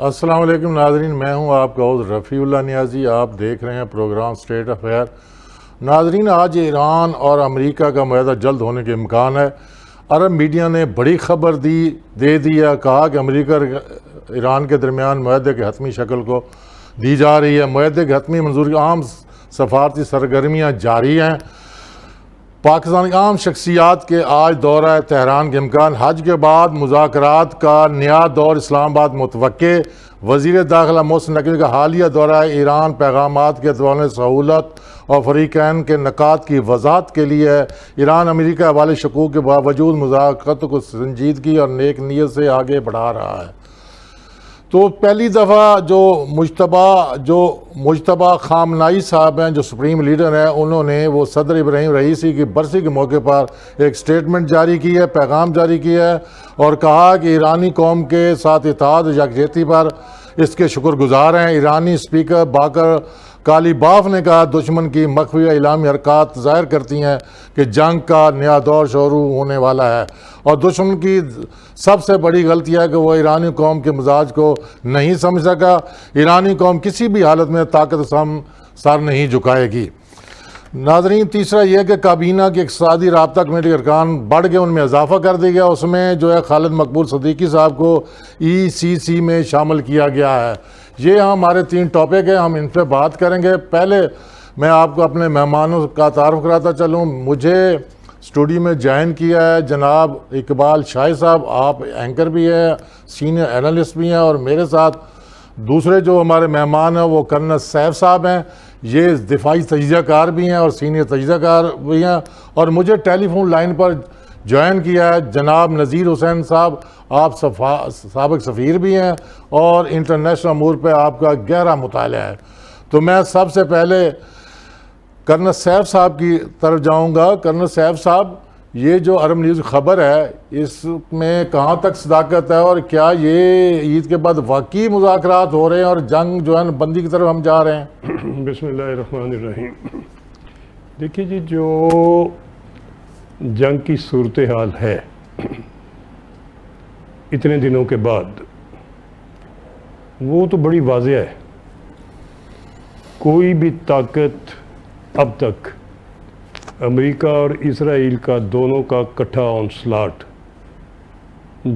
السلام علیکم ناظرین، میں ہوں آپ کا ہوسٹ رفیع اللہ نیازی. آپ دیکھ رہے ہیں پروگرام اسٹیٹ افیئر. ناظرین، آج ایران اور امریکہ کا معاہدہ جلد ہونے کے امکان ہے. عرب میڈیا نے بڑی خبر دے دی ہے، کہا کہ امریکہ اور ایران کے درمیان معاہدے کی حتمی شکل کو دی جا رہی ہے. معاہدے کی حتمی منظوری عام سفارتی سرگرمیاں جاری ہیں. پاکستانی عام شخصیات کے آج دورہ تہران کے امکان. حج کے بعد مذاکرات کا نیا دور اسلام آباد متوقع. وزیر داخلہ محسن نقوی کا حالیہ دورہ ایران پیغامات کے اتباع سہولت اور فریقین کے نکات کی وضاحت کے لیے ہے. ایران امریکہ حوالے شکوک کے باوجود مذاکرات کو سنجیدگی اور نیک نیت سے آگے بڑھا رہا ہے. تو پہلی دفعہ جو مجتبیٰ خامنائی صاحب ہیں، جو سپریم لیڈر ہیں، انہوں نے وہ صدر ابراہیم رئیسی کی برسی کے موقع پر ایک سٹیٹمنٹ جاری کی ہے، پیغام جاری کیا ہے اور کہا کہ ایرانی قوم کے ساتھ اتحاد و یکجہتی پر اس کے شکر گزار ہیں. ایرانی اسپیکر باقر کالیباف نے کہا دشمن کی مخفی اعلامی حرکات ظاہر کرتی ہیں کہ جنگ کا نیا دور شروع ہونے والا ہے اور دشمن کی سب سے بڑی غلطی ہے کہ وہ ایرانی قوم کے مزاج کو نہیں سمجھ سکا. ایرانی قوم کسی بھی حالت میں طاقت سر نہیں جھکائے گی. ناظرین، تیسرا یہ کہ کابینہ کی اقتصادی رابطہ کمیٹی کے ارکان بڑھ گئے، ان میں اضافہ کر دیا گیا. اس میں جو ہے خالد مقبول صدیقی صاحب کو ECC میں شامل کیا گیا ہے. یہ ہمارے 3 ٹاپک ہیں، ہم ان پہ بات کریں گے. پہلے میں آپ کو اپنے مہمانوں کا تعارف کراتا چلوں. مجھے اسٹوڈیو میں جوائن کیا ہے جناب اقبال شاہی صاحب. آپ اینکر بھی ہیں، سینئر اینالسٹ بھی ہیں، اور میرے ساتھ دوسرے جو ہمارے مہمان ہیں وہ کرنل سیف صاحب ہیں. یہ دفاعی تجزیہ کار بھی ہیں اور سینئر تجزیہ کار بھی ہیں. اور مجھے ٹیلی فون لائن پر جوائن کیا ہے جناب نذیر حسین صاحب. آپ سابق سفیر بھی ہیں اور انٹرنیشنل امور پہ آپ کا گہرا مطالعہ ہے. تو میں سب سے پہلے کرنل سیف صاحب کی طرف جاؤں گا. کرنل سیف صاحب، یہ جو عرب نیوز خبر ہے اس میں کہاں تک صداقت ہے اور کیا یہ عید کے بعد واقعی مذاکرات ہو رہے ہیں اور جنگ جو ہے بندی کی طرف ہم جا رہے ہیں؟ بسم اللہ الرحمن الرحیم. دیکھیے جی، جو جنگ کی صورتحال ہے اتنے دنوں کے بعد، وہ تو بڑی واضح ہے. کوئی بھی طاقت اب تک امریکہ اور اسرائیل کا دونوں کا کٹھا آنسلاٹ،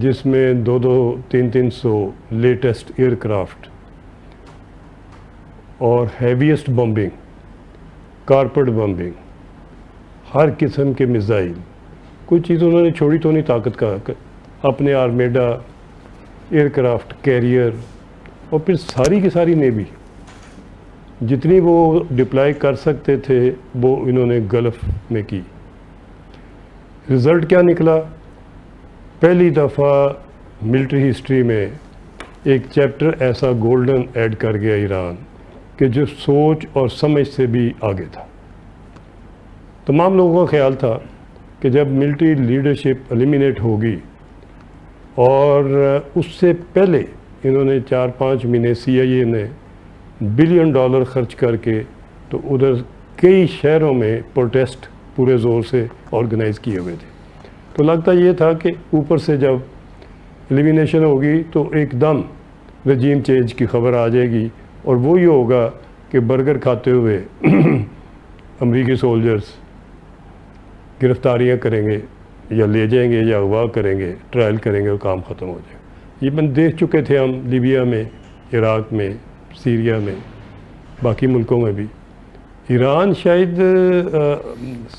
جس میں 300 لیٹسٹ ایئر کرافٹ اور ہیویسٹ بمبنگ، کارپٹ بمبنگ، ہر قسم کے میزائل، کوئی چیز انہوں نے چھوڑی تو نہیں طاقت کا. اپنے آرمیڈا، ایئر کرافٹ کیریئر اور پھر ساری کی ساری نیوی جتنی وہ ڈپلائی کر سکتے تھے وہ انہوں نے گلف میں کی. رزلٹ کیا نکلا؟ پہلی دفعہ ملٹری ہسٹری میں ایک چیپٹر ایسا گولڈن ایڈ کر گیا ایران کہ جو سوچ اور سمجھ سے بھی آگے تھا. تمام لوگوں کا خیال تھا کہ جب ملٹری لیڈرشپ ایلیمینیٹ ہوگی، اور اس سے پہلے انہوں نے 4-5 مہینے CIA نے $1 بلین خرچ کر کے تو ادھر کئی شہروں میں پروٹیسٹ پورے زور سے آرگنائز کیے ہوئے تھے. تو لگتا یہ تھا کہ اوپر سے جب ایلیمینیشن ہوگی تو ایک دم رجیم چینج کی خبر آ جائے گی، اور وہی ہوگا کہ برگر کھاتے ہوئے امریکی سولجرز گرفتاریاں کریں گے یا لے جائیں گے یا اغوا کریں گے، ٹرائل کریں گے اور کام ختم ہو جائے گا. یہ من دیکھ چکے تھے ہم لیبیا میں، عراق میں، سیریا میں، باقی ملکوں میں بھی. ایران شاید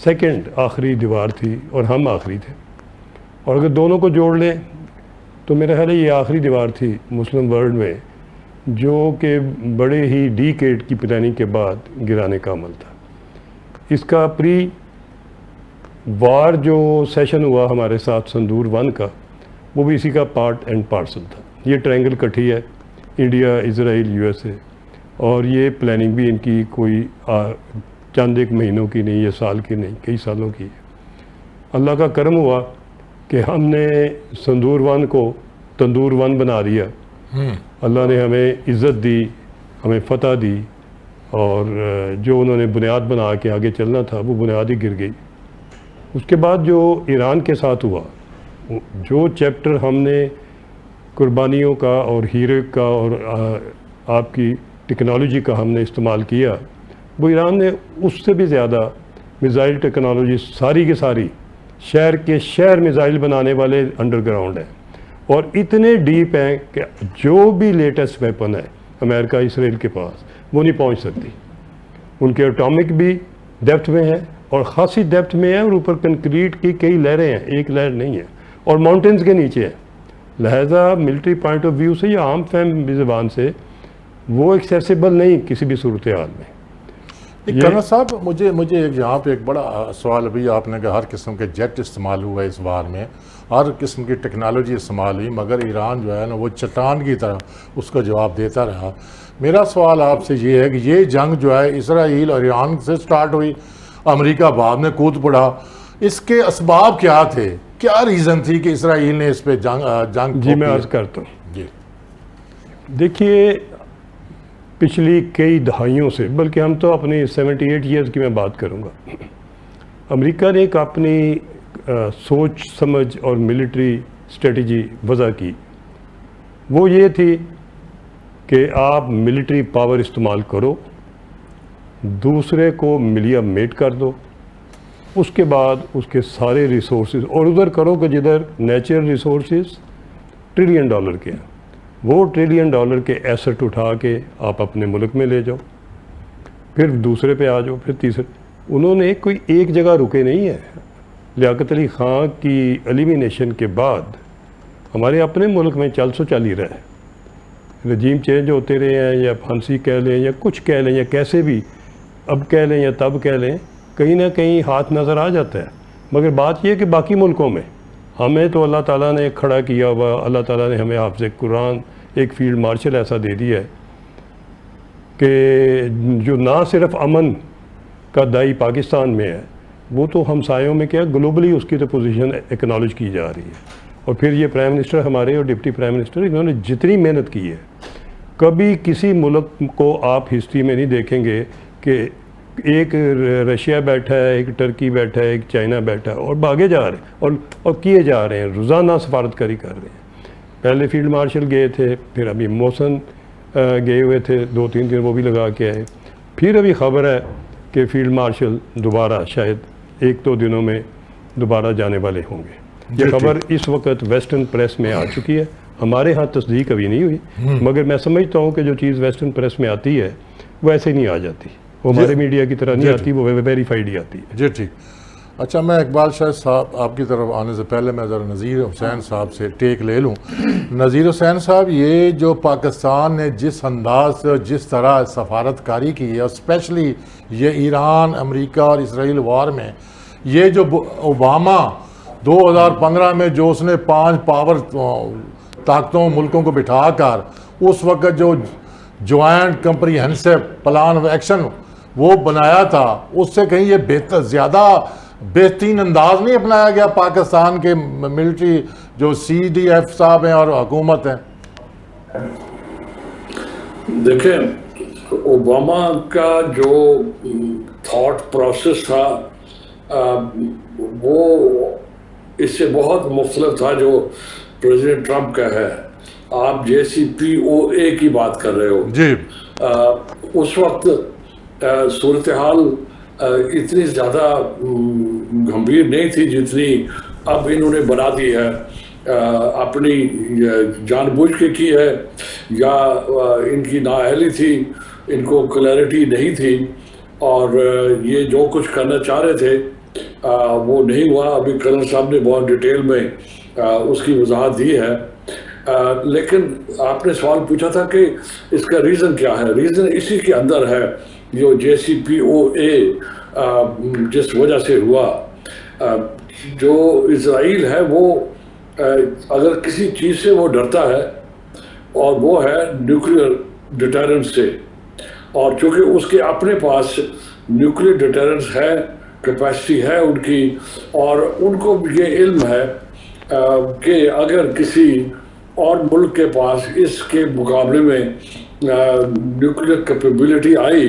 سیکنڈ آخری دیوار تھی اور ہم آخری تھے، اور اگر دونوں کو جوڑ لیں تو میرا خیال ہے یہ آخری دیوار تھی مسلم ورلڈ میں جو کہ بڑے ہی ڈیکیڈ کی پلاننگ کے بعد گرانے کا عمل تھا. اس کا پری وار جو سیشن ہوا ہمارے ساتھ سندور 1 کا، وہ بھی اسی کا پارٹ اینڈ پارسل تھا. یہ ٹرائنگل کٹھی ہے، انڈیا، اسرائیل، USA، اور یہ پلاننگ بھی ان کی کوئی چند ایک مہینوں کی نہیں، یہ سال کی نہیں، کئی سالوں کی ہے. اللہ کا کرم ہوا کہ ہم نے سندور 1 کو تندور 1 بنا دیا. اللہ نے ہمیں عزت دی، ہمیں فتح دی، اور جو انہوں نے بنیاد بنا کے آگے چلنا تھا وہ بنیاد ہی گر گئی. اس کے بعد جو ایران کے ساتھ ہوا، جو چیپٹر ہم نے قربانیوں کا اور ہیروئک کا اور آپ کی ٹیکنالوجی کا ہم نے استعمال کیا، وہ ایران نے اس سے بھی زیادہ میزائل ٹیکنالوجی ساری کی ساری شہر کے شہر میزائل بنانے والے انڈر گراؤنڈ ہیں، اور اتنے ڈیپ ہیں کہ جو بھی لیٹسٹ ویپن ہے امریکہ اسرائیل کے پاس وہ نہیں پہنچ سکتی. ان کے اٹامک بھی ڈیپتھ میں ہیں اور خاصی ڈیپتھ میں ہے، اور اوپر کنکریٹ کی کئی لہریں ہیں، ایک لہر نہیں ہے، اور ماؤنٹینز کے نیچے ہیں. لہذا ملٹری پوائنٹ آف ویو سے یا عام فہم زبان سے وہ ایکسیسیبل نہیں کسی بھی صورتحال میں. کرنل صاحب مجھے یہاں پہ ایک بڑا سوال ابھی آپ نے کہا ہر قسم کے جیٹ استعمال ہوا ہے اس وار میں، ہر قسم کی ٹیکنالوجی استعمال ہوئی، مگر ایران جو ہے نا وہ چٹان کی طرح اس کا جواب دیتا رہا. میرا سوال آپ سے یہ ہے کہ یہ جنگ جو ہے اسرائیل اور ایران سے سٹارٹ ہوئی، امریکہ بعد میں کود پڑا، اس کے اسباب کیا تھے؟ کیا ریزن تھی کہ اسرائیل نے اس پہ جنگ جی میں عرض کرتا ہوں. جی دیکھیے پچھلی کئی دہائیوں سے، بلکہ ہم تو اپنی 78 ایئرز کی میں بات کروں گا، امریکہ نے ایک اپنی سوچ سمجھ اور ملٹری اسٹریٹجی وضع کی. وہ یہ تھی کہ آپ ملٹری پاور استعمال کرو، دوسرے کو ملیا میٹ کر دو، اس کے بعد اس کے سارے ریسورسز، اور ادھر کرو کہ جدھر نیچرل ریسورسز $1 ٹریلین کے ہیں، وہ $1 ٹریلین کے ایسٹ اٹھا کے آپ اپنے ملک میں لے جاؤ، پھر دوسرے پہ آ جاؤ، پھر تیسرے. انہوں نے کوئی ایک جگہ رکے نہیں ہے. لیاقت علی خان کی ایلیمینیشن کے بعد ہمارے اپنے ملک میں چل ہی رہا ہے، رجیم چینج ہوتے رہے ہیں، یا پھانسی کہہ لیں یا کچھ کہہ لیں یا کیسے بھی اب کہہ لیں یا تب کہہ لیں، کہیں نہ کہیں ہاتھ نظر آ جاتا ہے. مگر بات یہ ہے کہ باقی ملکوں میں ہمیں تو اللہ تعالیٰ نے کھڑا کیا ہوا، اللہ تعالیٰ نے ہمیں حافظ قرآن ایک فیلڈ مارشل ایسا دے دیا ہے کہ جو نہ صرف امن کا دائی پاکستان میں ہے، وہ تو ہمسایوں میں کیا گلوبلی اس کی تو پوزیشن ایکنالج کی جا رہی ہے. اور پھر یہ پرائم منسٹر ہمارے اور ڈپٹی پرائم منسٹر انہوں نے جتنی محنت کی ہے، کبھی کسی ملک کو آپ ہسٹری میں نہیں دیکھیں گے کہ ایک رشیا بیٹھا ہے، ایک ٹرکی بیٹھا ہے، ایک چائنا بیٹھا ہے اور بھاگے جا رہے ہیں اور کیے جا رہے ہیں، روزانہ سفارتکاری کر رہے ہیں. پہلے فیلڈ مارشل گئے تھے، پھر ابھی موسن گئے ہوئے تھے 2-3 دن، وہ بھی لگا کے آئے. پھر ابھی خبر ہے کہ فیلڈ مارشل دوبارہ شاید 1-2 دنوں میں دوبارہ جانے والے ہوں گے. یہ خبر اس وقت ویسٹرن پریس میں آ چکی ہے، ہمارے ہاں تصدیق ابھی نہیں ہوئی، مگر میں سمجھتا ہوں کہ جو چیز ویسٹرن پریس میں آتی ہے وہ ایسے نہیں آ جاتی، وہ ہمارے میڈیا کی طرح نہیں آتی، وہ ویریفائڈ ہی آتی ہے. جی ٹھیک. اچھا میں اقبال شاہ صاحب آپ کی طرف آنے سے پہلے میں ذرا نذیر حسین صاحب سے ٹیک لے لوں. نذیر حسین صاحب، یہ جو پاکستان نے جس انداز سے جس طرح سفارت کاری کی ہے، اسپیشلی یہ ایران امریکہ اور اسرائیل وار میں، یہ جو اوباما 2015 میں جو اس نے 5 پاور طاقتوں ملکوں کو بٹھا کر اس وقت جو joint comprehensive plan of action وہ بنایا تھا، اس سے کہیں یہ زیادہ بہترین انداز نہیں اپنایا گیا پاکستان کے ملٹری جو CDF صاحب ہیں اور حکومت ہیں؟ دیکھیں، اوباما کا جو تھاٹ پروسیس تھا وہ اس سے بہت مختلف تھا جو پریزیڈنٹ ٹرمپ کا ہے. آپ JCPOA کی بات کر رہے ہو. جی. اس وقت صورتحال اتنی زیادہ گھمبیر نہیں تھی جتنی اب انہوں نے بنا دی ہے. اپنی جان بوجھ کے کی ہے یا ان کی نااہلی تھی، ان کو کلیئرٹی نہیں تھی، اور یہ جو کچھ کرنا چاہ رہے تھے وہ نہیں ہوا. ابھی کرنل صاحب نے بہت ڈیٹیل میں اس کی وضاحت دی ہے. لیکن آپ نے سوال پوچھا تھا کہ اس کا ریزن کیا ہے. ریزن اسی کے اندر ہے جو JCPOA جس وجہ سے ہوا. جو اسرائیل ہے وہ اگر کسی چیز سے وہ ڈرتا ہے اور وہ ہے نیوکلیئر ڈیٹرنس سے، اور چونکہ اس کے اپنے پاس نیوکلیئر ڈیٹرنس ہے، کیپیسٹی ہے ان کی، اور ان کو یہ علم ہے کہ اگر کسی اور ملک کے پاس اس کے مقابلے میں نیوکلیئر کیپیبلٹی آئی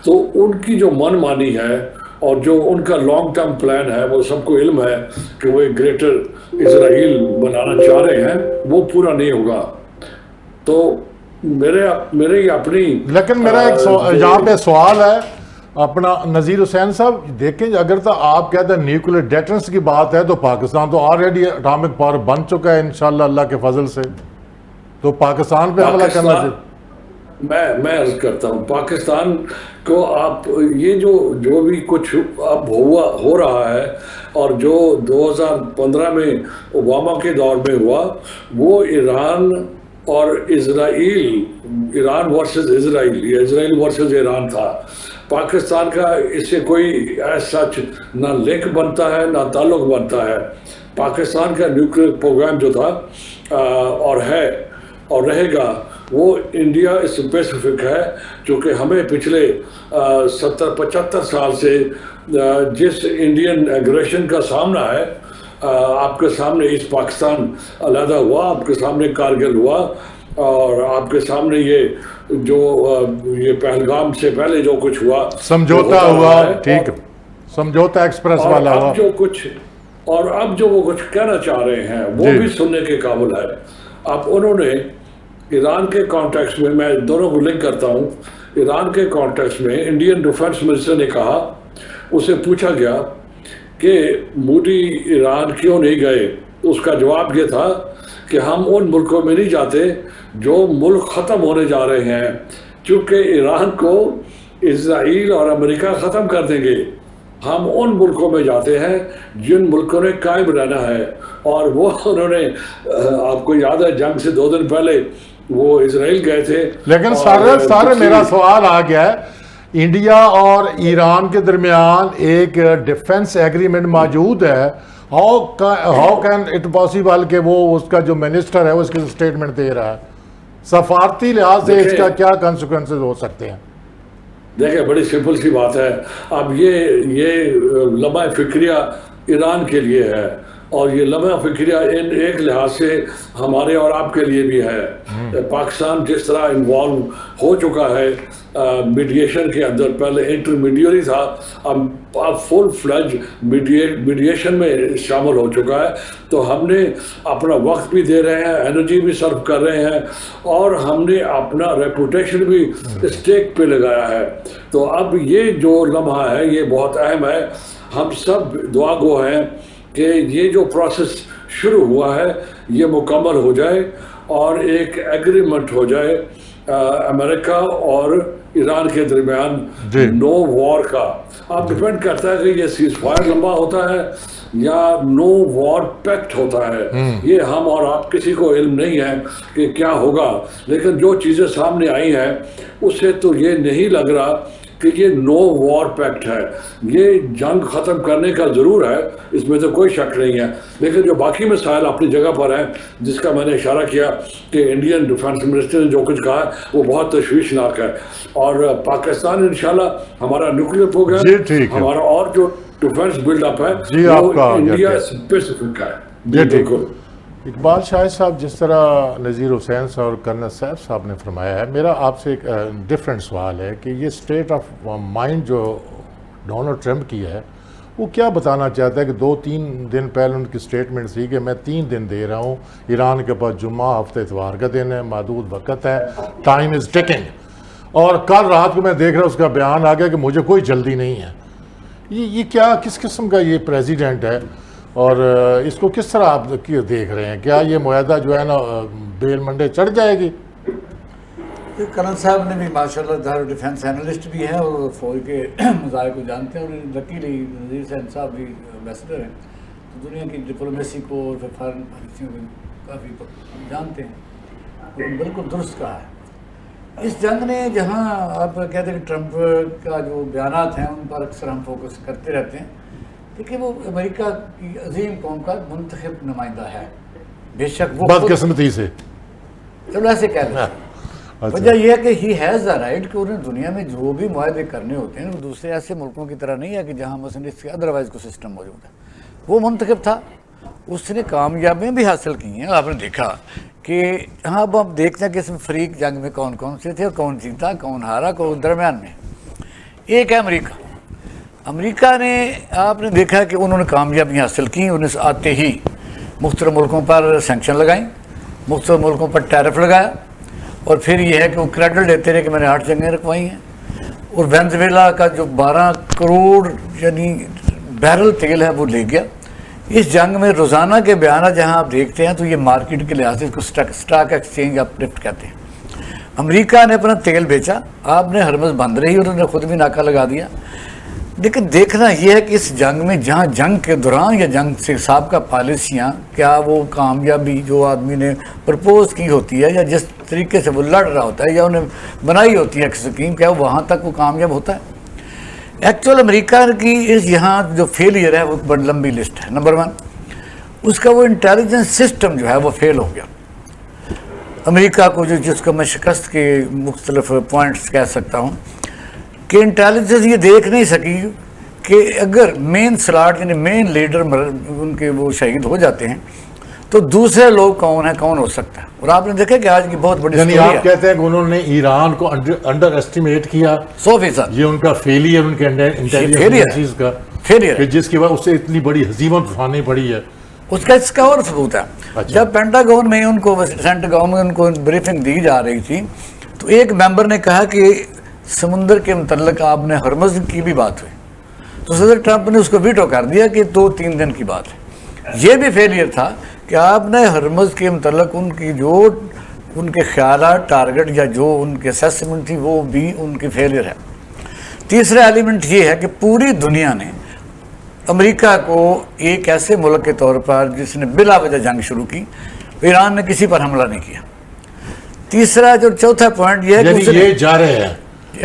تو ان کی جو من مانی ہے اور جو ان کا لانگ ٹرم پلان ہے وہ سب کو علم ہے کہ وہ ایک گریٹر اسرائیل بنانا چاہ رہے ہیں، وہ پورا نہیں ہوگا. تو میرے اپنی لیکن میرا ایک یہاں پہ سوال ہے اپنا نذیر حسین صاحب، دیکھیں اگر تو آپ کہتے ہیں نیوکلیر ڈیٹرنس کی بات ہے تو پاکستان تو آلریڈی اٹامک پاور بن چکا ہے انشاءاللہ اللہ کے فضل سے، تو پاکستان پہ حملہ کرنا چاہیے. میں عرض کرتا ہوں پاکستان کو آپ یہ جو بھی کچھ اب ہو رہا ہے اور جو 2015 میں اوباما کے دور میں ہوا، وہ ایران اور اسرائیل، ایران ورسز اسرائیل یا اسرائیل ورسز ایران تھا. پاکستان کا اس سے کوئی ایسا سچ نہ لنک بنتا ہے نہ تعلق بنتا ہے. پاکستان کا نیوکلیر پروگرام جو تھا اور ہے اور رہے گا وہ انڈیا اسپیسیفک ہے، چونکہ ہمیں پچھلے 70-75 سال سے جس انڈین ایگریشن کا سامنا ہے، آپ کے سامنے ایسٹ پاکستان علیحدہ ہوا، آپ کے سامنے کارگل ہوا، اور آپ کے سامنے یہ پہلگام سے پہلے جو کچھ ہوا، سمجھوتا ہوا، ٹھیک، سمجھوتا ایکسپریس والا ہوا، اب جو وہ کچھ کہنا چاہ رہے ہیں وہ بھی سننے کے قابل ہے. اب انہوں نے ایران کے کانٹیکس میں دونوں کو لنک کرتا ہوں. ایران کے کانٹیکس میں انڈین ڈیفنس منسٹر نے کہا، اسے پوچھا گیا کہ مودی ایران کیوں نہیں گئے، اس کا جواب یہ تھا کہ ہم ان ملکوں میں نہیں جاتے جو ملک ختم ہونے جا رہے ہیں، چونکہ ایران کو اسرائیل اور امریکہ ختم کر دیں گے. ہم ان ملکوں میں جاتے ہیں جن ملکوں نے قائم رہنا ہے. اور وہ انہوں نے، آپ کو یاد ہے جنگ سے 2 دن پہلے وہ اسرائیل گئے تھے. لیکن سارے میرا سوال آ گیا ہے، انڈیا اور ایران کے درمیان ایک ڈیفنس ایگریمنٹ موجود ہے، ہاؤ کین اٹ پاسبل کہ وہ اس کا جو منسٹر ہے وہ اس کی اسٹیٹمنٹ دے رہا ہے؟ سفارتی لحاظ سے اس کا کیا کنسیکوینسز ہو سکتے ہیں؟ دیکھیں بڑی سمپل سی بات ہے. اب یہ لمحہ فکریہ ایران کے لیے ہے، اور یہ لمحہ فکریہ ایک لحاظ سے ہمارے اور آپ کے لیے بھی ہے. پاکستان جس طرح انوالو ہو چکا ہے میڈیشن کے اندر، پہلے انٹرمیڈیری تھا، اب فل فلیج میڈیشن میں شامل ہو چکا ہے. تو ہم نے اپنا وقت بھی دے رہے ہیں، انرجی بھی صرف کر رہے ہیں، اور ہم نے اپنا ریپوٹیشن بھی اسٹیک پہ لگایا ہے. تو اب یہ جو لمحہ ہے یہ بہت اہم ہے. ہم سب دعا گو ہیں کہ یہ جو پروسیس شروع ہوا ہے یہ مکمل ہو جائے اور ایک ایگریمنٹ ہو جائے امریکہ اور ایران کے درمیان نو وار کا. اب ڈیپینڈ کرتا ہے کہ یہ سیز فائر لمبا ہوتا ہے یا نو وار پیکٹ ہوتا ہے. یہ ہم اور آپ کسی کو علم نہیں ہے کہ کیا ہوگا، لیکن جو چیزیں سامنے آئی ہیں اس سے تو یہ نہیں لگ رہا کہ یہ نو وار پیکٹ ہے. یہ جنگ ختم کرنے کا ضرور ہے، اس میں تو کوئی شک نہیں ہے، لیکن جو باقی مسائل اپنی جگہ پر ہیں، جس کا میں نے اشارہ کیا کہ انڈین ڈیفنس منسٹر نے جو کچھ کہا ہے وہ بہت تشویشناک ہے. اور پاکستان انشاءاللہ ہمارا نیوکلیر پروگرام، ہمارا اور جو ڈیفنس بلڈ اپ ہے وہ انڈیا اسپیسیفک ہے. بالکل. اقبال شاہد صاحب، جس طرح نذیر حسین صاحب اور کرنل صاحب صاحب نے فرمایا ہے، میرا آپ سے ایک ڈیفرنٹ سوال ہے کہ یہ اسٹیٹ آف مائنڈ جو ڈونلڈ ٹرمپ کی ہے وہ کیا بتانا چاہتا ہے کہ 2-3 دن پہلے ان کی اسٹیٹمنٹ تھی کہ میں 3 دن دے رہا ہوں، ایران کے پاس جمعہ ہفتہ اتوار کا دن ہے، محدود وقت ہے، ٹائم از ٹکنگ. اور کل رات کو میں دیکھ رہا ہوں اس کا بیان آ گیا کہ مجھے کوئی جلدی نہیں ہے. یہ کیا، کس قسم کا یہ پریزیڈنٹ ہے، اور اس کو کس طرح آپ دیکھ رہے ہیں؟ کیا یہ معاہدہ جو ہے نا بیل منڈے چڑھ جائے گی؟ کرنل صاحب نے بھی ماشاءاللہ ظاہر ڈیفینس اینالسٹ بھی ہیں اور فوج کے مذاہب کو جانتے ہیں، اور لکیلی نذیر حسین صاحب بھی ایمبیسڈر ہیں، تو دنیا کی ڈپلومیسی کو اور فارن پالیسیوں کو کافی جانتے ہیں. بالکل درست کہا ہے. اس جنگ نے جہاں آپ کہتے ہیں کہ ٹرمپ کا جو بیانات ہیں ان پر اکثر ہم فوکس کرتے رہتے ہیں، دیکھیں وہ امریکہ کی عظیم قوم کا منتخب نمائندہ ہے. بے شک وہ بدقسمتی سے، چلو ایسے کہہ دیں، وجہ یہ ہے کہ ہی ہیز دا رائٹ کہ انہیں دنیا میں جو بھی معاہدے کرنے ہوتے ہیں وہ دوسرے ایسے ملکوں کی طرح نہیں ہے کہ جہاں مثلا اس کے ادروائز کو سسٹم موجود ہے. وہ منتخب تھا، اس نے کامیابیاں بھی حاصل کی ہیں. آپ نے دیکھا کہ ہاں اب ہم دیکھتے ہیں کہ اس میں فریق جنگ میں کون کون سے تھے، کون جیتا کون ہارا، کون درمیان میں. ایک ہے امریکہ. امریکہ نے آپ نے دیکھا کہ انہوں نے کامیابی حاصل کی، انہیں آتے ہی مختلف ملکوں پر سینکشن لگائیں، مختلف ملکوں پر ٹیرف لگایا، اور پھر یہ ہے کہ وہ کریڈٹ دیتے رہے کہ میں نے 8 جنگیں رکھوائی ہیں، اور وینزویلا کا جو 12 کروڑ یعنی بیرل تیل ہے وہ لے گیا۔ اس جنگ میں روزانہ کے بیانات جہاں آپ دیکھتے ہیں تو یہ مارکیٹ کے لحاظ سے اس کو اسٹاک ایکسچینج اپ لفٹ کہتے ہیں۔ امریکہ نے اپنا تیل بیچا، آپ نے ہرمز بند رہی، انہوں نے خود بھی ناکہ لگا دیا۔ لیکن دیکھنا یہ ہے کہ اس جنگ میں جہاں جنگ کے دوران یا جنگ سے سابقہ پالیسیاں کیا وہ کامیابی جو آدمی نے پرپوز کی ہوتی ہے یا جس طریقے سے وہ لڑ رہا ہوتا ہے یا انہیں بنائی ہوتی ہے ایک سکیم، کیا وہاں تک وہ کامیاب ہوتا ہے؟ ایکچوئل امریکہ کی اس یہاں جو فیلئر ہے وہ بڑی لمبی لسٹ ہے۔ نمبر 1 اس کا وہ انٹیلیجنس سسٹم جو ہے وہ فیل ہو گیا۔ امریکہ کو جس کو میں شکست کے مختلف پوائنٹس کہہ سکتا ہوں کہ انٹیلیجنس یہ دیکھ نہیں سکی کہ اگر مین سلاٹ یعنی مین لیڈر ان کے وہ شہید ہو جاتے ہیں تو دوسرے لوگ کون ہیں، کون ہو سکتا ہے۔ اور آپ نے دیکھا کہ آج کی بہت بڑی یعنی سٹوری آپ کہتے ہیں کہ انہوں نے ایران کو انڈر ایسٹیمیٹ کیا، 100%۔ یہ ان کا فیلئر، ان کے انٹیلیجنس ایجنسیز کا فیلئر کہ جس کی وجہ سے اتنی بڑی ہزیمت اٹھانی پڑی ہے۔ اس کا اور ثبوت ہے۔ اچھا۔ جب پینٹاگون میں ان کو سینٹرل گورنمنٹ ان کو بریفنگ دی جا رہی تھی تو ایک ممبر نے کہا کہ سمندر کے متعلق آپ نے ہرمز کی بھی بات ہوئی، تو صدر ٹرمپ نے اس کو ویٹو کر دیا کہ 2-3 دن کی بات ہے۔ یہ بھی فیلئر تھا کہ آپ نے ہرمز کے متعلق ان کی جو ان کے خیالات ٹارگٹ یا جو ان کی اسیسمنٹ تھی وہ بھی ان کی فیلئر ہے۔ تیسرا ایلیمنٹ یہ ہے کہ پوری دنیا نے امریکہ کو ایک ایسے ملک کے طور پر جس نے بلا وجہ جنگ شروع کی، ایران نے کسی پر حملہ نہیں کیا۔ تیسرا جو چوتھا پوائنٹ یہ ہے کہ یعنی یہ جا رہے ہیں،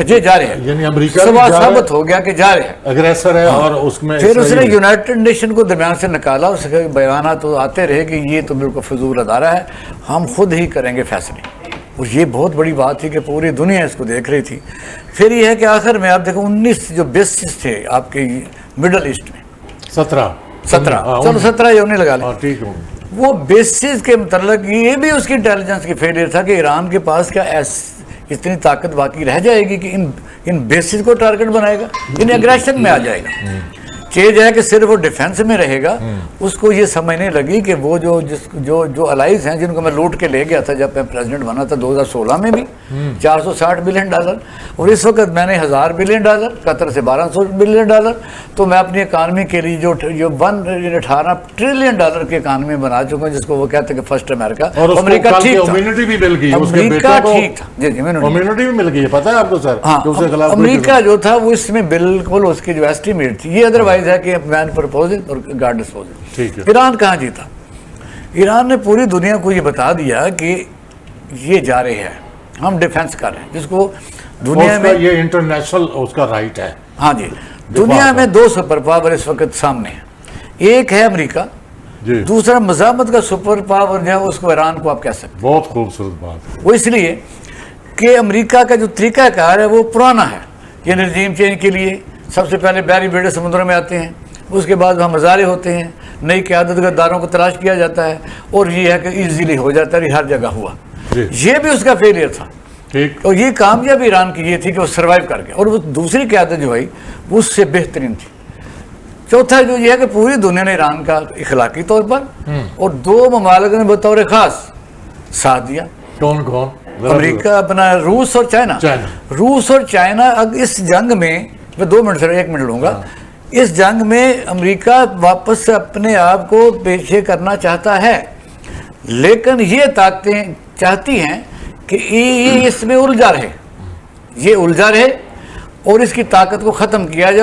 یہ جا رہے ہیں، یعنی امریکہ سوا ثابت ہو گیا کہ جا رہے ہیں، اگریسر ہے اور اس میں پھر اس نے یونائٹڈ نیشن کو درمیان سے نکالا، اس کے بیانات تو آتے رہے کہ یہ تو بالکل فضول ادارہ ہے، ہم خود ہی کریں گے فیصلے۔ اور یہ بہت بڑی بات تھی کہ پوری دنیا اس کو دیکھ رہی تھی۔ پھر یہ ہے کہ آخر میں آپ دیکھو 19 جو بیسز تھے آپ کے مڈل ایسٹ میں، 17 چلو 17 یہ انہیں لگا لیں، ٹھیک ہے، وہ بیسز کے متعلق یہ بھی اس کی انٹیلیجنس کی فیلئر تھا کہ ایران کے پاس کیا اتنی طاقت باقی رہ جائے گی کہ ان بیسز کو ٹارگٹ بنائے گا، ان اگریشن میں آ جائے گا۔ چیز ہے کہ صرف وہ ڈیفنس میں رہے گا، اس کو یہ سمجھنے لگی کہ وہ جو الائز ہیں جن کو میں لوٹ کے لے گیا تھا جب میں پریزیڈنٹ بنا تھا 2016 میں بھی $460 بلین، اور اس وقت میں نے $1000 بلین، قطر سے $1200 بلین، تو میں اپنی اکانومی کے لیے جو 18 ٹریلین ڈالر کی اکانومی بنا چکا ہوں، جس کو وہ کہتے ہیں کہ فرسٹ امریکہ۔ امریکہ ٹھیک تھا، امیونٹی بھی مل گئی، امریکہ ٹھیک تھا، جی امیونٹی بھی مل گئی ہے، پتہ ہے آپ کو سر؟ ہاں، امریکہ جو تھا وہ اس میں بالکل اس کی جو ایسٹیمیٹ تھی، یہ ادروائز ہے کہ مین پرپوزل اور گاڈ ڈسپوزل۔ ایران کہاں جیتا؟ ایران نے پوری دنیا کو یہ بتا دیا کہ یہ جا رہے ہیں، ہم ڈیفنس کر رہے ہیں، جس کو دنیا میں یہ انٹرنیشنل اس کا رائٹ ہے۔ ہاں جی، دنیا میں 2 سپر پاور اس وقت سامنے ہیں، ایک ہے امریکہ، دوسرا مزاحمت کا سپر پاور جو ہے اس کو ایران کو آپ کہہ سکتے ہیں۔ بہت خوبصورت بات، وہ اس لیے کہ امریکہ کا جو طریقہ کار ہے وہ پرانا ہے، یہ رجیم چینج کے لیے سب سے پہلے بحری بیڑے سمندروں میں آتے ہیں، اس کے بعد وہاں مظاہرے ہوتے ہیں، نئی قیادت گداروں کو تلاش کیا جاتا ہے، اور یہ ہے کہ ایزیلی ہو جاتا ہے، ہر جگہ ہوا۔ یہ بھی اس کا فیلئر تھا، اور یہ کامیابی ایران کی یہ تھی کہ وہ سروائیو کر گیا، اور وہ دوسری قیادت جو آئی وہ اس سے بہترین تھی۔ چوتھا جو یہ ہے کہ پوری دنیا نے ایران کا اخلاقی طور پر اور 2 ممالک نے بطور خاص ساتھ دیا۔ کون کون؟ امریکہ، اپنا روس اور چائنا۔ روس اور چائنا اس جنگ میں، میں 2 منٹ سے 1 منٹ لوں گا، اس جنگ میں امریکہ واپس اپنے آپ کو پیچھے کرنا چاہتا ہے، لیکن یہ طاقتیں چاہتی ہیں کہ یہ اس میں الجھا رہے، یہ الجھا رہے اور اس کی طاقت کو ختم کیا جائے۔